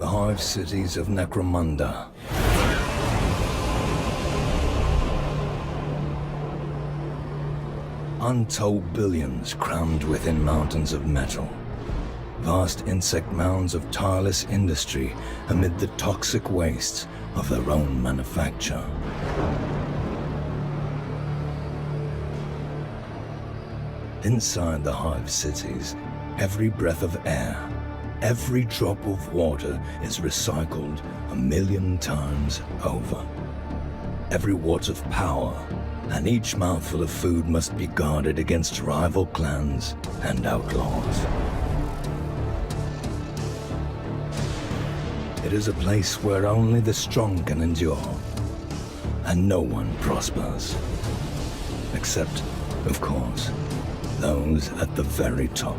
The Hive Cities of Necromunda. Untold billions crammed within mountains of metal. Vast insect mounds of tireless industry amid the toxic wastes of their own manufacture. Inside the Hive Cities, every breath of air, every drop of water is recycled 1,000,000 times over. Every watt of power and each mouthful of food must be guarded against rival clans and outlaws. It is a place where only the strong can endure, and no one prospers. Except, of course, those at the very top.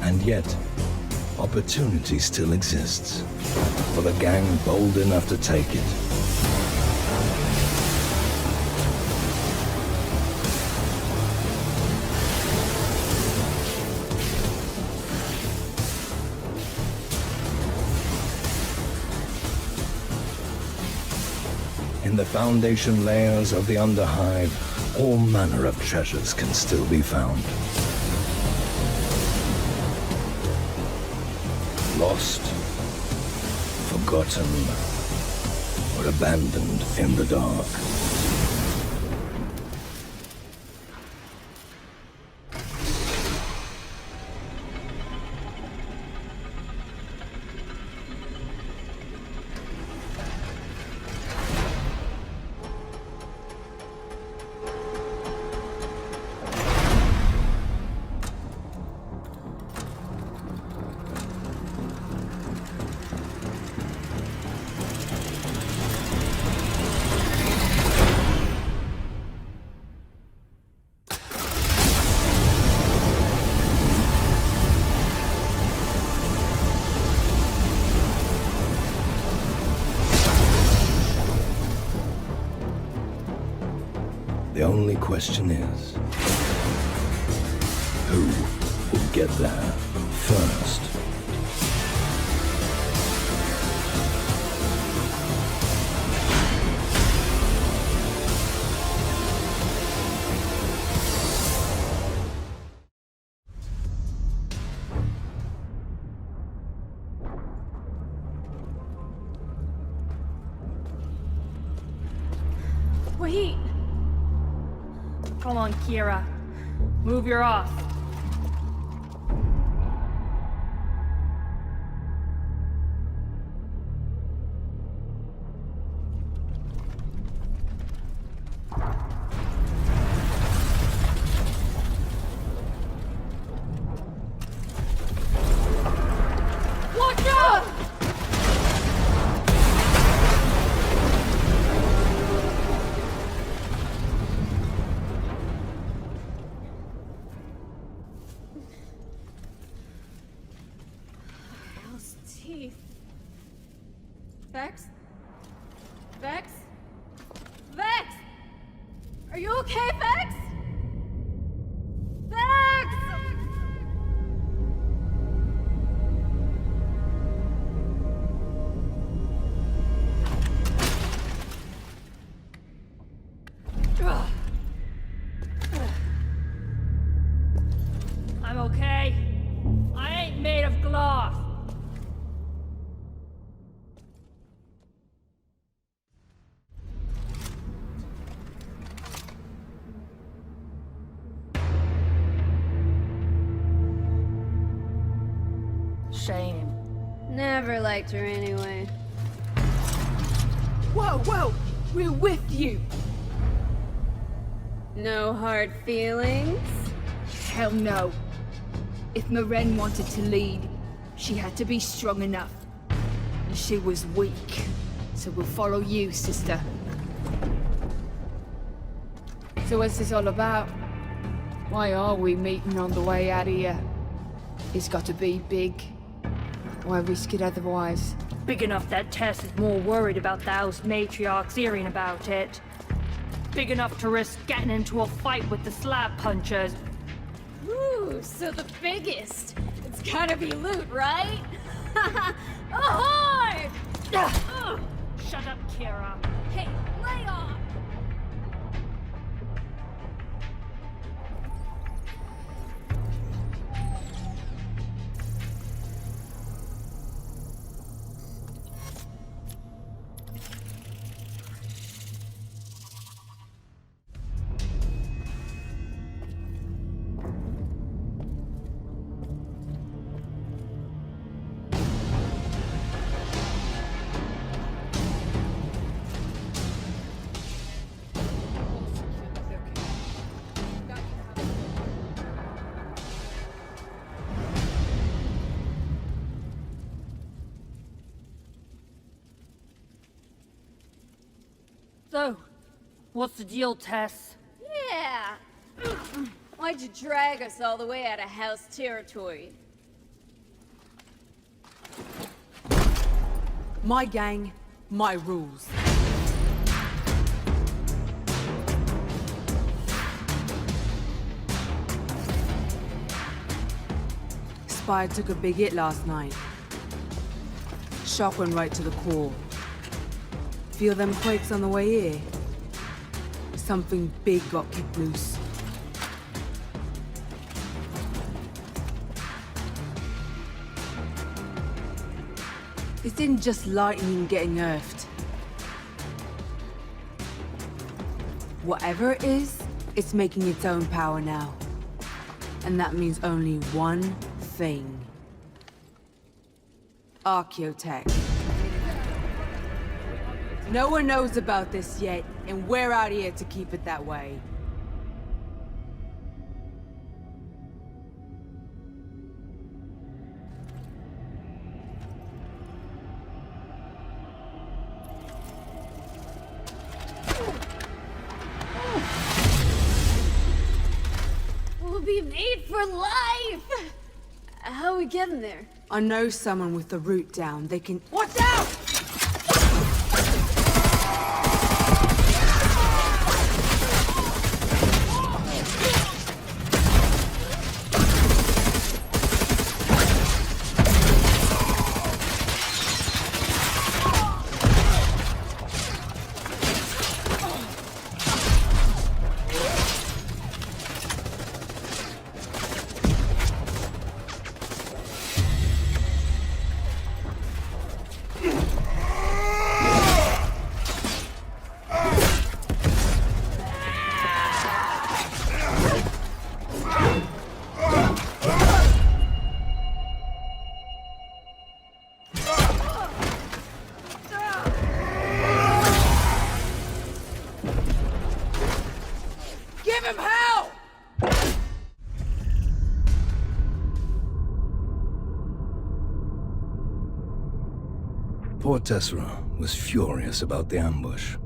And yet, opportunity still exists for the gang bold enough to take it. In the foundation layers of the Underhive, all manner of treasures can still be found. Lost, forgotten, or abandoned in the dark. The only question is, who will get there first? Wait! Come on, Kira. Move your off. Watch out! Teeth. Vex? Vex? Vex! Are you okay, Vex? Vex! I'm okay. I ain't made of glass. Shame. Never liked her anyway. Whoa, whoa! We're with you! No hard feelings? Hell no. If Maren wanted to lead, she had to be strong enough. And she was weak. So we'll follow you, sister. So what's this all about? Why are we meeting on the way out of here? It's got to be big. Why risk it otherwise? Big enough that Tess is more worried about those matriarchs hearing about it. Big enough to risk getting into a fight with the slab punchers Ooh, so the biggest. It's gotta be loot, right? Ahoy! Shut up, Kira. Hey, lay off! So, what's the deal, Tess? Yeah. Why'd you drag us all the way out of house territory? My gang, my rules. Spire took a big hit last night. Shock went right to the core. Feel them quakes on the way here? Something big got kicked loose. This isn't just lightning getting earthed. Whatever it is, it's making its own power now. And that means only one thing. Archaeotech. No one knows about this yet, and we're out here to keep it that way. We'll be made for life! How are we getting there? I know someone with the route down. They can— Watch out! Give him hell! Poor Tessera was furious about the ambush.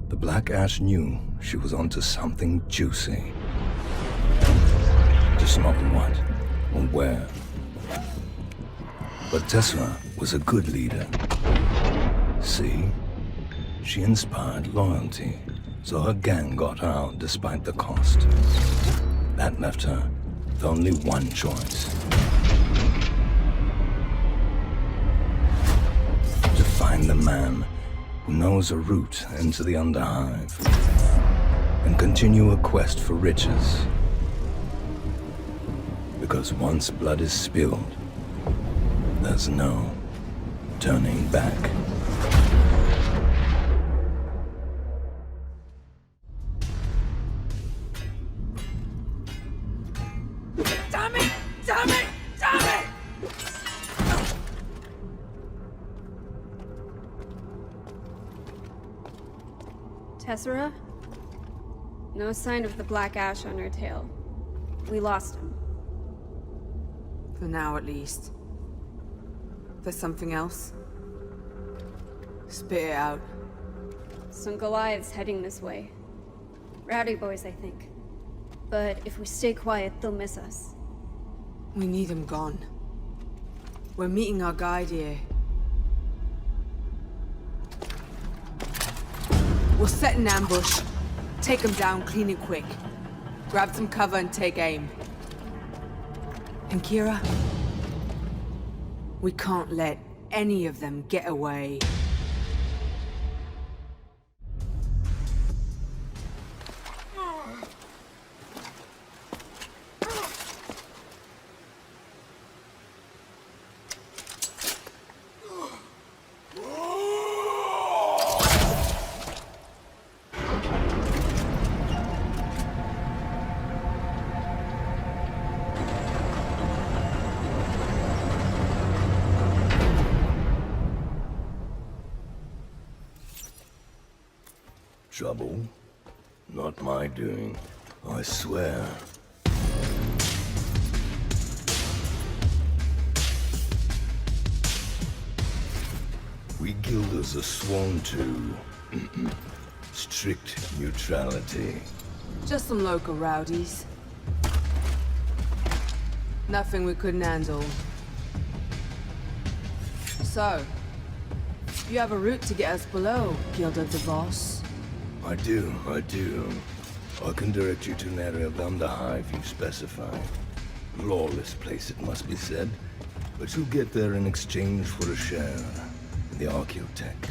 The Black Ash knew she was onto something juicy. Just not what or where. But Tessera was a good leader. See? She inspired loyalty, so her gang got her out despite the cost. That left her with only one choice. To find the man who knows a route into the Underhive and continue a quest for riches. Because once blood is spilled, there's no turning back. Damn it! Damn it! Damn it! Tessera? No sign of the black ash on her tail. We lost him. For now, at least. There's something else? Spit it out. Some Goliaths heading this way. Rowdy boys, I think. But if we stay quiet, they'll miss us. We need him gone. We're meeting our guide here. We'll set an ambush. Take him down, clean it quick. Grab some cover and take aim. And Kira, we can't let any of them get away. Trouble? Not my doing, I swear. We guilders are sworn to strict neutrality. Just some local rowdies. Nothing we couldn't handle. So, you have a route to get us below, Guild of the Boss. I do. I can direct you to an area of the Underhive you've specified. Lawless place, it must be said. But you'll get there in exchange for a share in the archaeotech.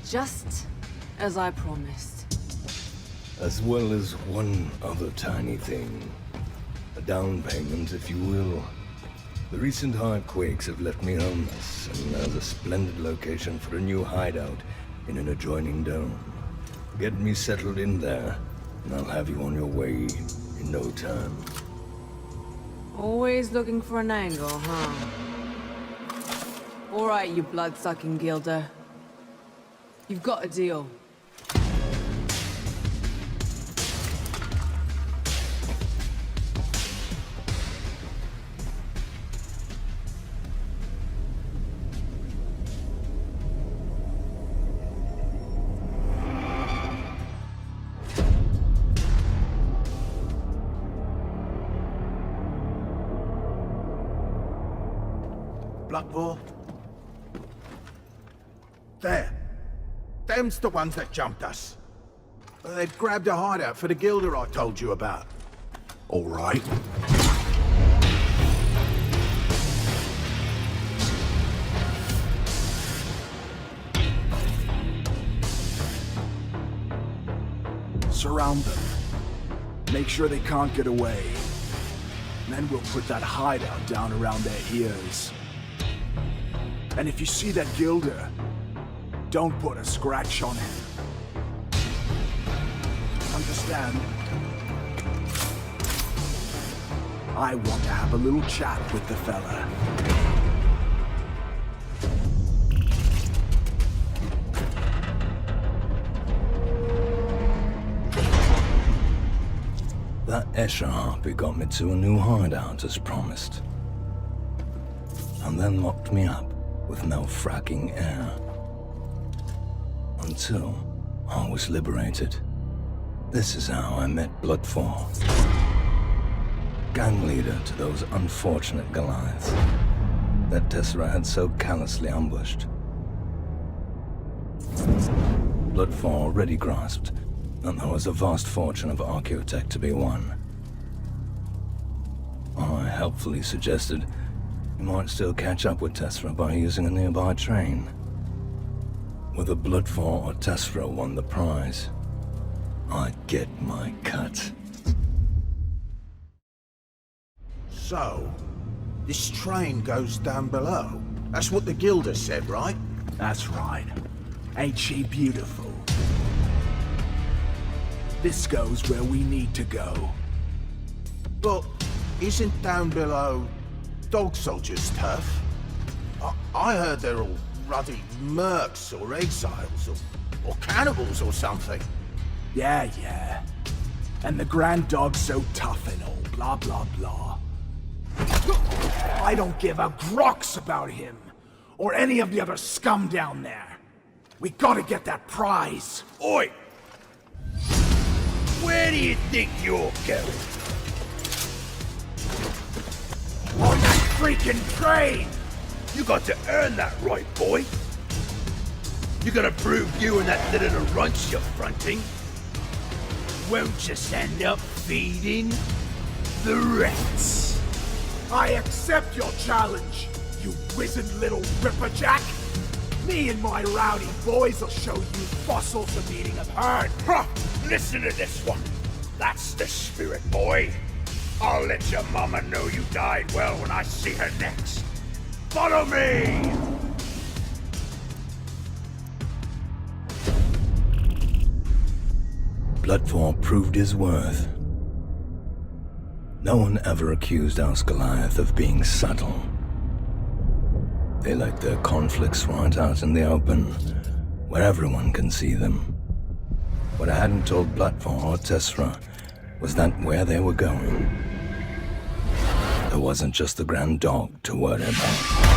Just as I promised. As well as one other tiny thing. A down payment, if you will. The recent hive quakes have left me homeless, and there's a splendid location for a new hideout in an adjoining dome. Get me settled in there, and I'll have you on your way in no time. Always looking for an angle, huh? All right, you blood-sucking guilder. You've got a deal. Bloodball? There. Them's the ones that jumped us. They've grabbed a hideout for the Guilder I told you about. All right. Surround them. Make sure they can't get away. And then we'll put that hideout down around their ears. And if you see that Guilder, don't put a scratch on him. Understand? I want to have a little chat with the fella. That Escher harpy got me to a new hideout as promised. And then locked me up with no fracking air. Until I was liberated. This is how I met Bloodfall. Gang leader to those unfortunate Goliaths that Tessera had so callously ambushed. Bloodfall already grasped that there was a vast fortune of archaeotech to be won. I helpfully suggested you might still catch up with Tessera by using a nearby train. Whether Bloodfall or Tessera won the prize, I'd get my cut. So, this train goes down below. That's what the Guilder said, right? That's right. Ain't she beautiful? This goes where we need to go. But isn't down below dog soldiers tough? I heard they're all ruddy mercs or exiles or cannibals or something. Yeah. And the Grand Dog's so tough and all, blah blah blah. I don't give a grox about him, or any of the other scum down there. We gotta get that prize. Oi! Where do you think you're going? On that freaking train! You got to earn that right, boy. You gotta prove you and that little runt you're fronting. won't just end up feeding the rats. I accept your challenge, you wizened little ripperjack. Me and my rowdy boys will show you fossils of eating of herd. Huh, listen to this one. That's the spirit, boy. I'll let your mama know you died well when I see her next. Follow me! Bloodfall proved his worth. No one ever accused House Goliath of being subtle. They let their conflicts right out in the open, where everyone can see them. What I hadn't told Bloodfall or Tessera was that where they were going, there wasn't just the Grand Dog to worry about.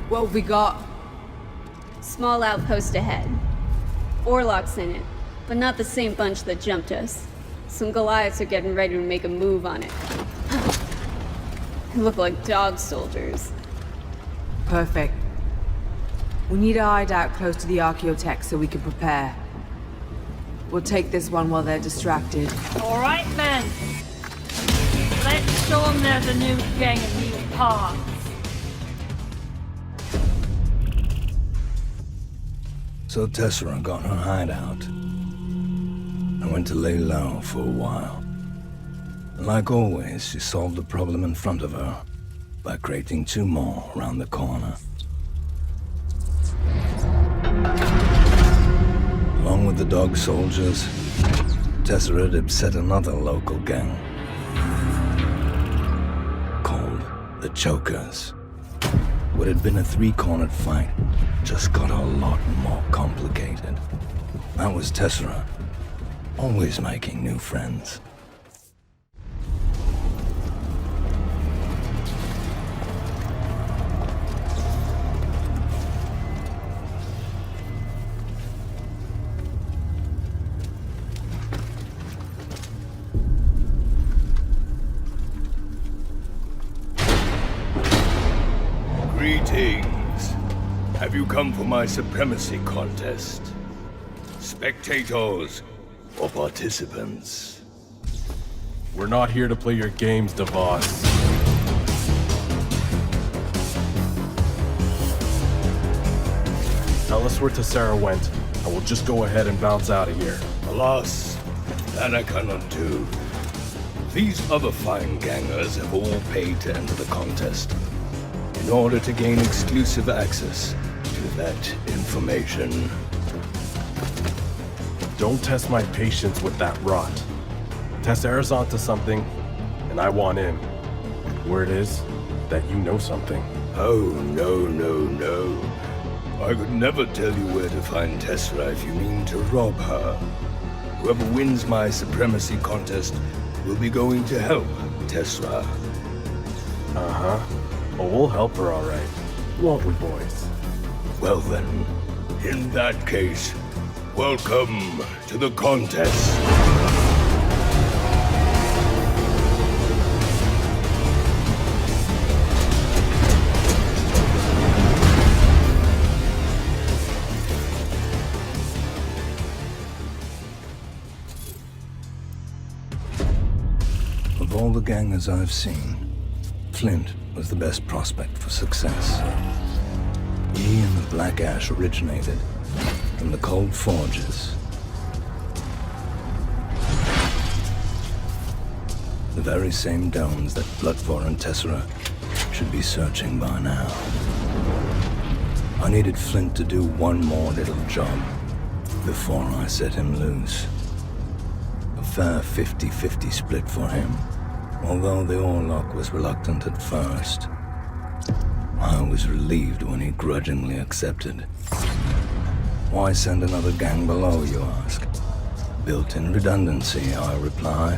What have we got? Small outpost ahead. Orlocks in it, but not the same bunch that jumped us. Some Goliaths are getting ready to make a move on it. They look like dog soldiers. Perfect. We need a hideout close to the Archaeotech so we can prepare. We'll take this one while they're distracted. All right, men. Let's show them there's a new gang of new paths. So Tessera got her hideout. I went to lay low for a while. And like always, she solved the problem in front of her by creating two more around the corner. Along with the dog soldiers, Tessera had upset another local gang called the Chokers. What had been a three-cornered fight just got a lot more complicated. That was Tessera, always making new friends. Greetings. Have you come for my supremacy contest? Spectators or participants? We're not here to play your games, DeVos. Tell us where Tessera went, and we'll just go ahead and bounce out of here. Alas, that I cannot do. These other fine gangers have all paid to enter the contest in order to gain exclusive access to that information. Don't test my patience with that rot. Tessera's onto something, and I want in. Word is that you know something. Oh, no. I could never tell you where to find Tessera if you mean to rob her. Whoever wins my supremacy contest will be going to help Tessera. Uh-huh. Oh, we'll help her all right. Won't we, boys? Well then, in that case, welcome to the contest. Of all the gangers I've seen, Flint was the best prospect for success. He and the Black Ash originated from the Cold Forges. The very same domes that Bloodfall and Tessera should be searching by now. I needed Flint to do one more little job before I set him loose. A fair 50-50 split for him, although the Orlok was reluctant at first. I was relieved when he grudgingly accepted. Why send another gang below, you ask? Built-in redundancy, I reply.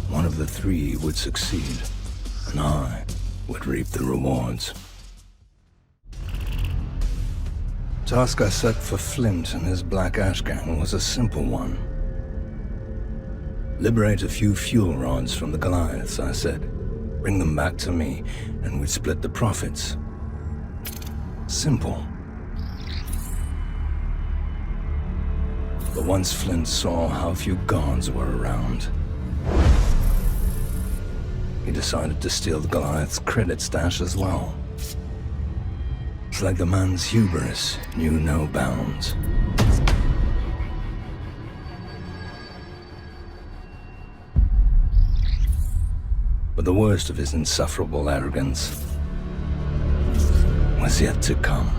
One of the three would succeed, and I would reap the rewards. Task I set for Flint and his Black Ash gang was a simple one. Liberate a few fuel rods from the Goliaths, I said. Bring them back to me, and we'd split the profits. Simple. But once Flint saw how few guards were around, he decided to steal the Goliath's credit stash as well. It's like the man's hubris knew no bounds. But the worst of his insufferable arrogance was yet to come.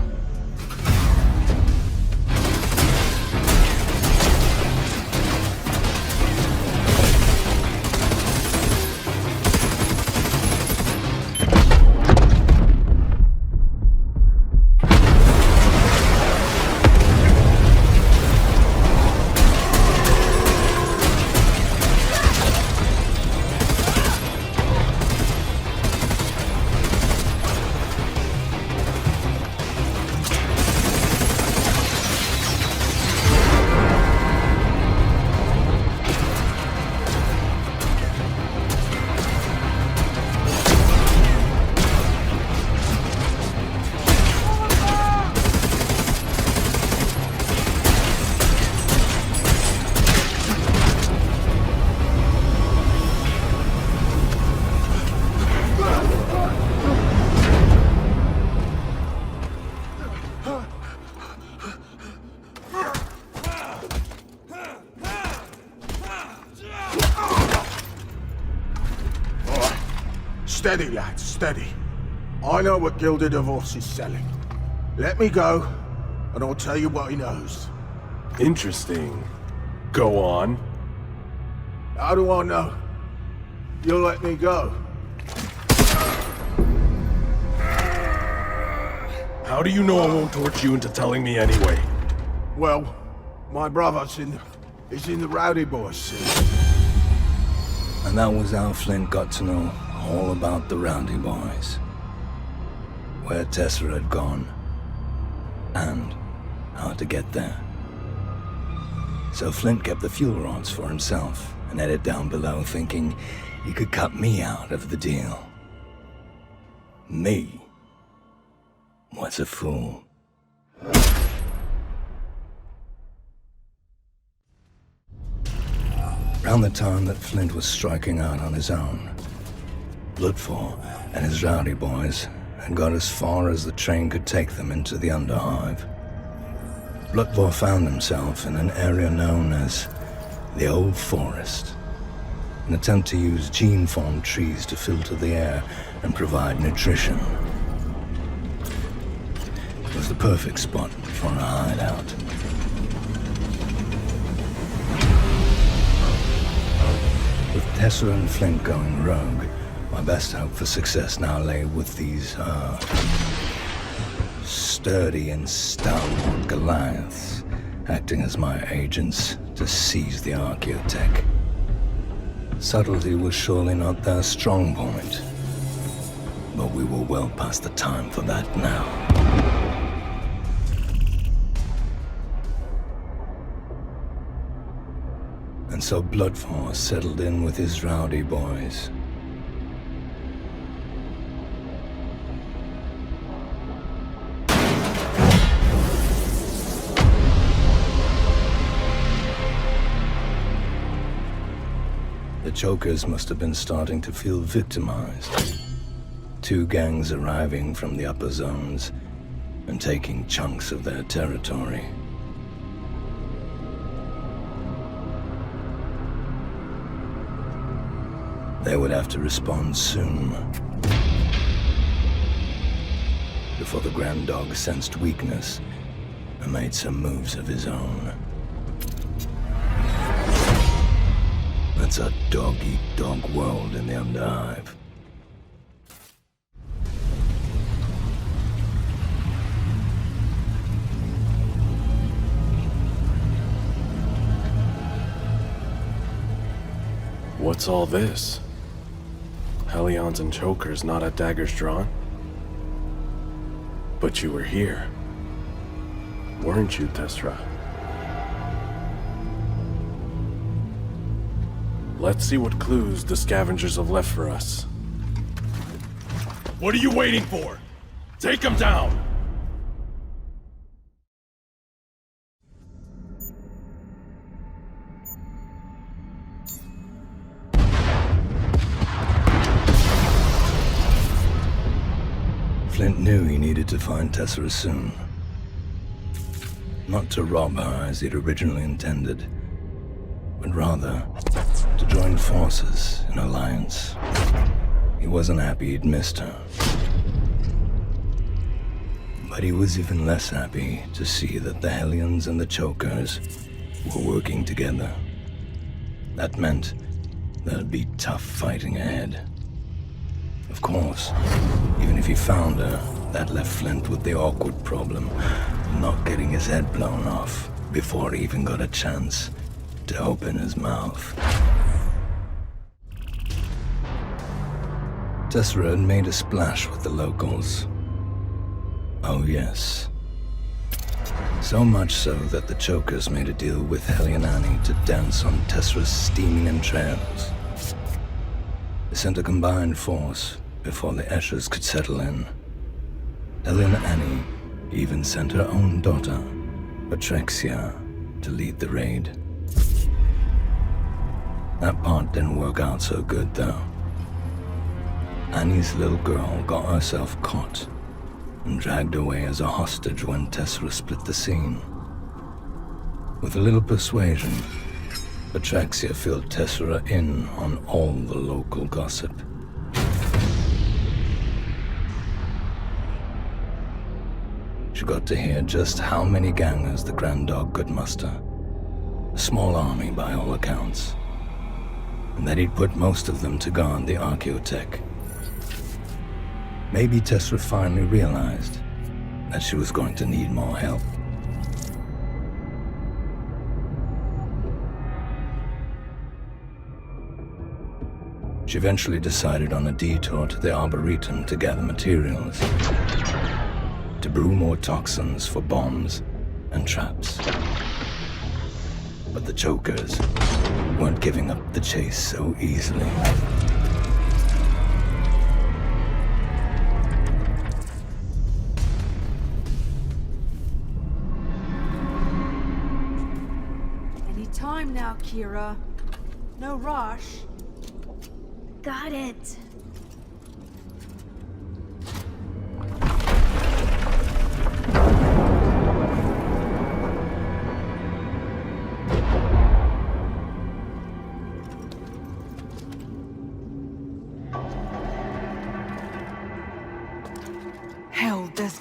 Steady, lads, steady. I know what Gilded Divorce is selling. Let me go, and I'll tell you what he knows. Interesting. Go on. How do I know? You'll let me go. How do you know I won't torture you into telling me anyway? Well, my brother's he's in the Rowdy Boys scene. And that was how Flint got to know all about the Rowdy Boys. Where Tessa had gone, and how to get there. So Flint kept the fuel rods for himself, and headed down below thinking he could cut me out of the deal. Me was a fool. Around the time that Flint was striking out on his own, Bloodfall and his Rowdy Boys had got as far as the train could take them into the Underhive. Bloodfall found himself in an area known as the Old Forest, an attempt to use gene-formed trees to filter the air and provide nutrition. It was the perfect spot for a hideout. With Tessa and Flint going rogue, my best hope for success now lay with these, sturdy and stalwart Goliaths, acting as my agents to seize the archaeotech. Subtlety was surely not their strong point, but we were well past the time for that now. And so Bloodfall settled in with his Rowdy Boys. The Chokers must have been starting to feel victimized. Two gangs arriving from the upper zones and taking chunks of their territory. They would have to respond soon, before the Grand Dog sensed weakness and made some moves of his own. That's a dog-eat-dog world in the Underhive. What's all this? Hellions and chokers not at daggers drawn? But you were here. Weren't you, Tessera? Let's see what clues the scavengers have left for us. What are you waiting for? Take them down! Flint knew he needed to find Tessera soon. Not to rob her as he'd originally intended, but rather to join forces in alliance. He wasn't happy he'd missed her. But he was even less happy to see that the Hellions and the Chokers were working together. That meant there'd be tough fighting ahead. Of course, even if he found her, that left Flint with the awkward problem of not getting his head blown off before he even got a chance to open his mouth. Tessera had made a splash with the locals. Oh yes. So much so that the Chokers made a deal with Hellion Annie to dance on Tessera's steaming entrails. They sent a combined force before the Esches could settle in. Hellion Annie even sent her own daughter, Patrexia, to lead the raid. That part didn't work out so good, though. Annie's little girl got herself caught and dragged away as a hostage when Tessera split the scene. With a little persuasion, Patrexia filled Tessera in on all the local gossip. She got to hear just how many gangers the Grand Dog could muster. A small army by all accounts. And that he'd put most of them to guard the Archaeotech. Maybe Tessera finally realized that she was going to need more help. She eventually decided on a detour to the Arboretum to gather materials, to brew more toxins for bombs and traps. But the Chokers weren't giving up the chase so easily. Any time now, Kira. No rush. Got it. Hell, this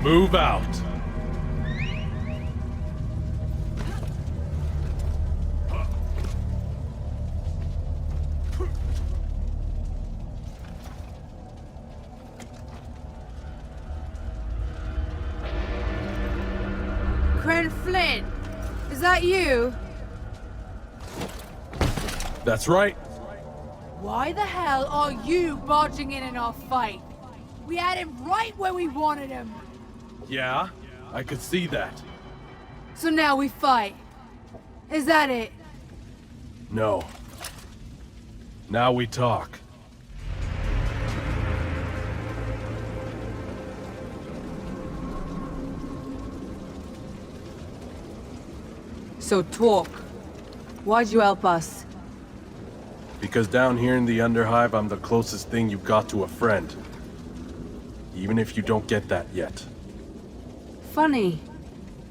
Move out. Cren Flint, is that you? That's right. Why the hell are you barging in our fight? We had him right where we wanted him. Yeah, I could see that. So now we fight. Is that it? No. Now we talk. So talk. Why'd you help us? Because down here in the Underhive, I'm the closest thing you got to a friend. Even if you don't get that yet. Funny.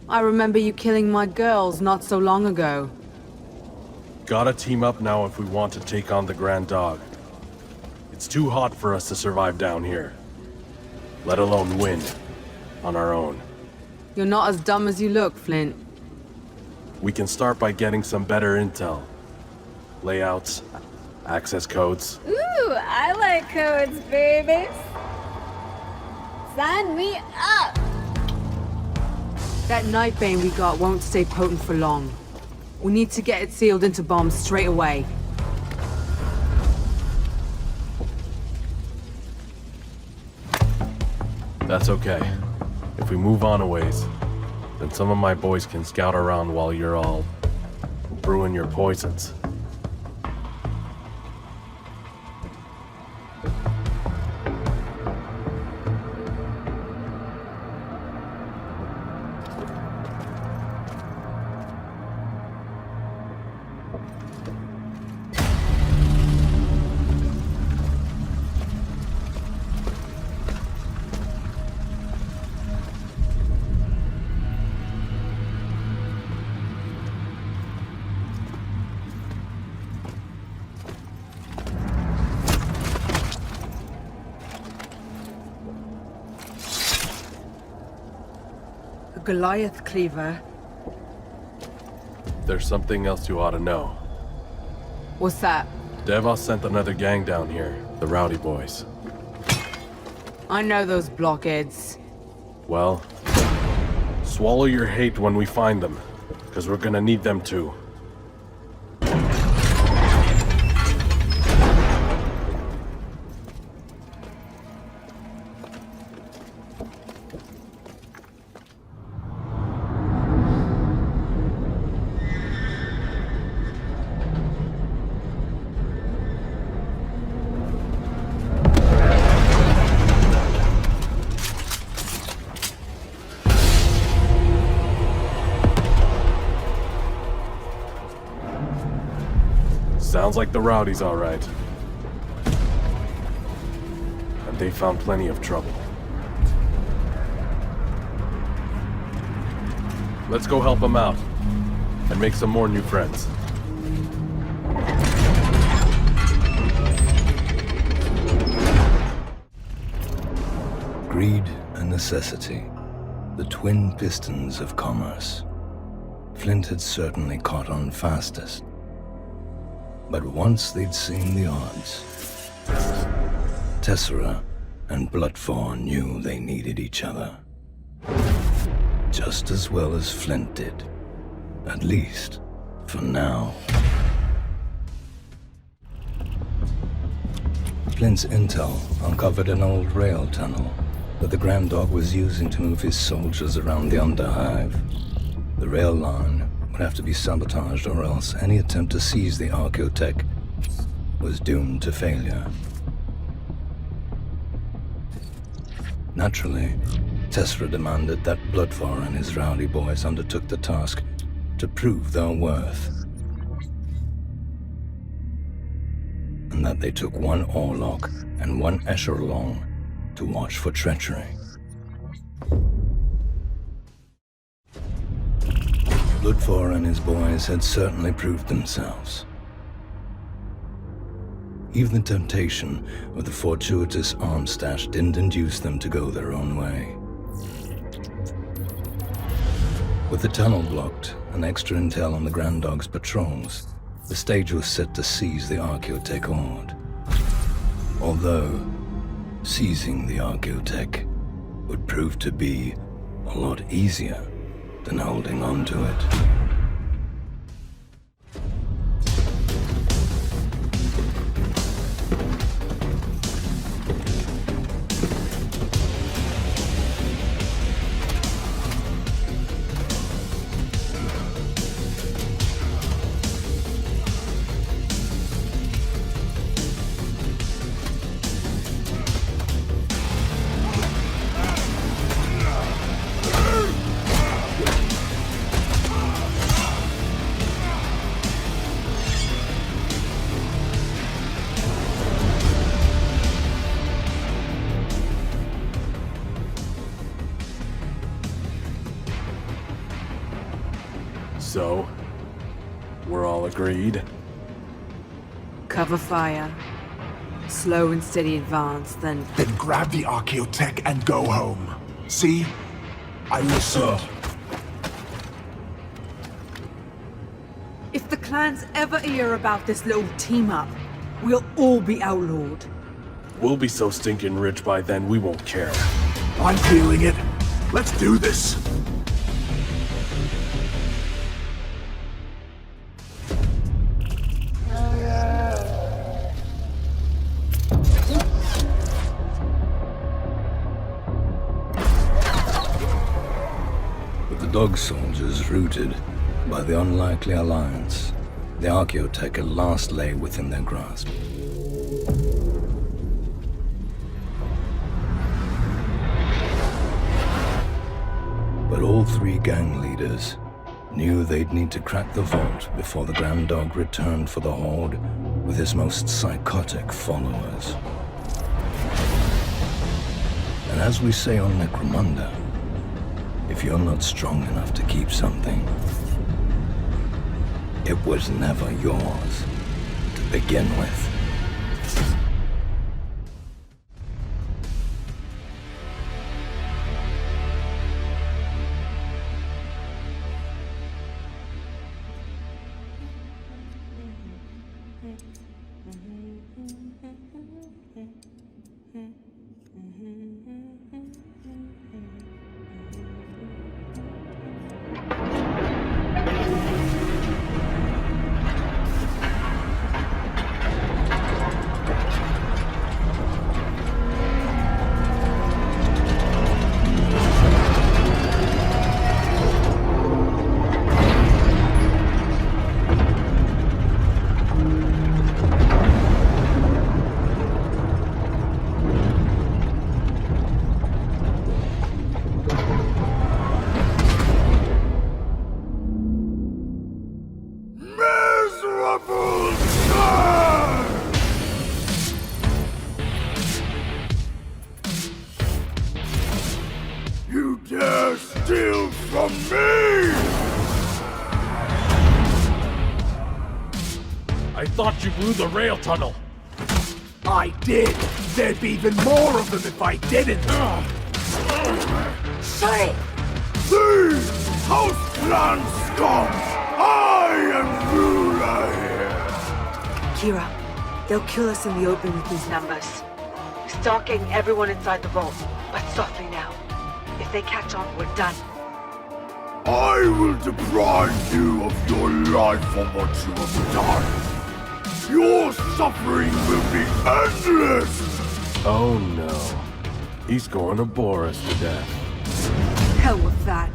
I remember you killing my girls not so long ago. Gotta team up now if we want to take on the Grand Dog. It's too hot for us to survive down here. Let alone win. On our own. You're not as dumb as you look, Flint. We can start by getting some better intel. Layouts, access codes. Ooh, I like codes, baby. Sign me up! That Nightbane we got won't stay potent for long. We need to get it sealed into bombs straight away. That's okay. If we move on a ways, then some of my boys can scout around while you're all brewing your poisons. A Goliath cleaver. There's something else you ought to know. What's that? Devos sent another gang down here, the Rowdy Boys. I know those blockheads. Well, swallow your hate when we find them, because we're gonna need them too. Sounds like the Rowdies, all right. And they found plenty of trouble. Let's go help them out, and make some more new friends. Greed and necessity, the twin pistons of commerce. Flint had certainly caught on fastest. But once they'd seen the odds, Tessera and Bloodfawn knew they needed each other. Just as well as Flint did. At least, for now. Flint's intel uncovered an old rail tunnel that the Grand Dog was using to move his soldiers around the Underhive. The rail line would have to be sabotaged, or else any attempt to seize the Archaeotech was doomed to failure. Naturally, Tessera demanded that Bloodfar and his Rowdy Boys undertook the task to prove their worth. And that they took one Orlok and one Escher along to watch for treachery. Bloodfar and his boys had certainly proved themselves. Even the temptation of the fortuitous arms stash didn't induce them to go their own way. With the tunnel blocked and extra intel on the Grand Dog's patrols, the stage was set to seize the Archaeotech Horde. Although, seizing the Archaeotech would prove to be a lot easier than holding on to it. So, we're all agreed? Cover fire. Slow and steady advance, then... Then grab the archaeotech and go home. See? I listened. If the clans ever hear about this little team-up, we'll all be outlawed. We'll be so stinking rich by then we won't care. I'm feeling it. Let's do this. With the dog soldiers routed by the unlikely alliance, the archaeotech at last lay within their grasp. But all three gang leaders knew they'd need to crack the vault before the Grand Dog returned for the Horde with his most psychotic followers. And as we say on Necromunda, if you're not strong enough to keep something, it was never yours to begin with. You dare steal from me! I thought you blew the rail tunnel. I did. There'd be even more of them if I didn't. Say! These House Clan scum! I am ruler here! Kira, they'll kill us in the open with these numbers. Start getting everyone inside the vault, but softly now. If they catch on, we're done. I will deprive you of your life for what you have done. Your suffering will be endless! Oh no. He's going to bore us to death. Hell with that.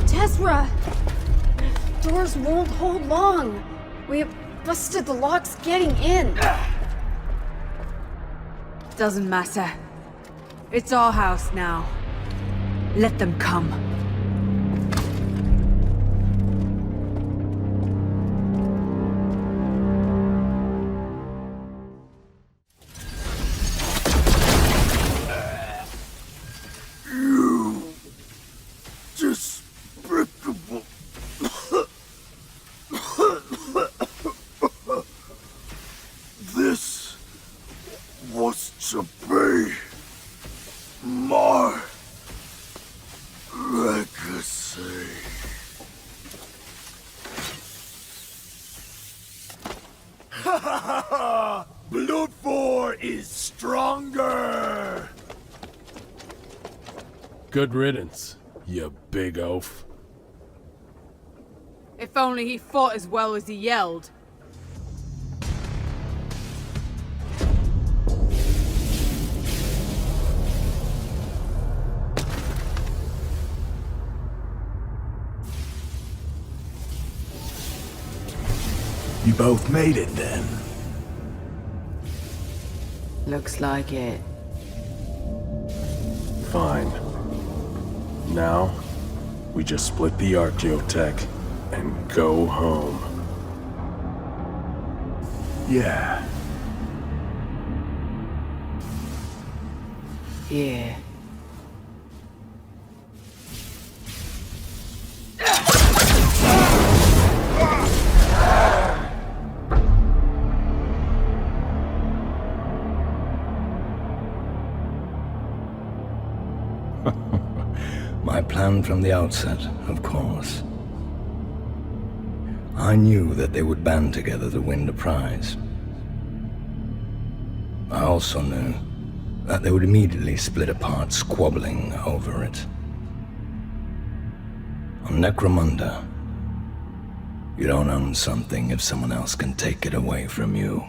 Tezra! Doors won't hold long. We have busted the locks getting in. Doesn't matter. It's our house now. Let them come. You despicable. This was to be my legacy. Ha ha ha ha! Blood 4 is stronger! Good riddance, you big oaf. If only he fought as well as he yelled. You both made it then. Looks like it. Fine. Now, we just split the archaeotech and go home. Yeah. Yeah. My plan from the outset, of course. I knew that they would band together to win the prize. I also knew that they would immediately split apart, squabbling over it. On Necromunda, you don't own something if someone else can take it away from you.